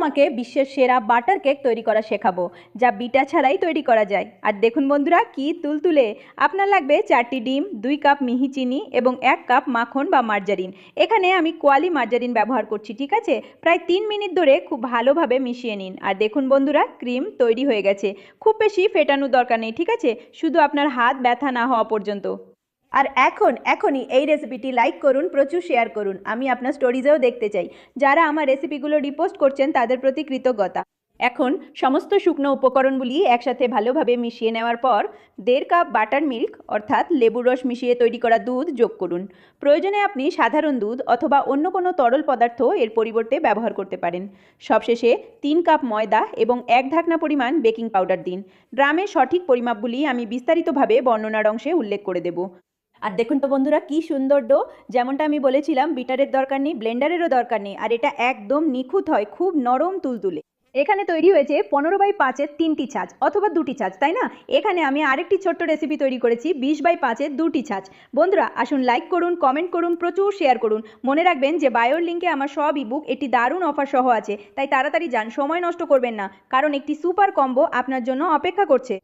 তোমাকে বিশ্বের সেরা বাটার কেক তৈরি করা শেখাবো, যা বিটা ছাড়াই তৈরি করা যায়। আর দেখুন বন্ধুরা, কি তুলতুলে। আপনার লাগবে 4টি ডিম, 2 কাপ মিহি চিনি এবং 1 কাপ মাখন বা মার্জারিন। এখানে আমি কোয়ালি মার্জারিন ব্যবহার করছি, ঠিক আছে। প্রায় 3 মিনিট ধরে খুব ভালোভাবে মিশিয়ে নিন। আর দেখুন বন্ধুরা, ক্রিম তৈরি হয়ে গেছে। খুব বেশি ফেটানোর দরকার নেই, ঠিক আছে, শুধু আপনার হাত ব্যথা না হওয়া পর্যন্ত। আর এখনই এই রেসিপিটি লাইক করুন, প্রচুর শেয়ার করুন। আমি আপনার স্টোরিজেও দেখতে চাই। যারা আমার রেসিপিগুলো রিপোস্ট করছেন তাদের প্রতি কৃতজ্ঞতা। এখন সমস্ত শুকনো উপকরণগুলি একসাথে ভালোভাবে মিশিয়ে নেওয়ার পর 1.5 কাপ বাটার মিল্ক অর্থাৎ লেবুর রস মিশিয়ে তৈরি করা দুধ যোগ করুন। প্রয়োজনে আপনি সাধারণ দুধ অথবা অন্য কোনো তরল পদার্থ এর পরিবর্তে ব্যবহার করতে পারেন। সবশেষে 3 কাপ ময়দা এবং 1 ঢাকনা পরিমাণ বেকিং পাউডার দিন। ড্রামের সঠিক পরিমাপগুলি আমি বিস্তারিতভাবে বর্ণনার অংশে উল্লেখ করে দেব। আর দেখুন তো বন্ধুরা, কি সুন্দর ডো। যেমনটা আমি বলেছিলাম, বিটারের দরকার নেই, ব্লেন্ডারেরও দরকার নেই, আর এটা একদম নিখুঁত হয়, খুব নরম তুলতুলে। এখানে তৈরি হয়েছে 15/5-এর 3টি ছাঁচ অথবা 2টি ছাঁচ, তাই না? এখানে আমি আরেকটি ছোট্ট রেসিপি তৈরি করেছি 20/5-এর 2টি ছাঁচ। বন্ধুরা আসুন লাইক করুন, কমেন্ট করুন, প্রচুর শেয়ার করুন। মনে রাখবেন যে বায়োর লিঙ্কে আমার সব ইবুক একটি দারুণ অফার সহ আছে, তাই তাড়াতাড়ি যান, সময় নষ্ট করবেন না, কারণ একটি সুপার কম্বো আপনার জন্য অপেক্ষা করছে।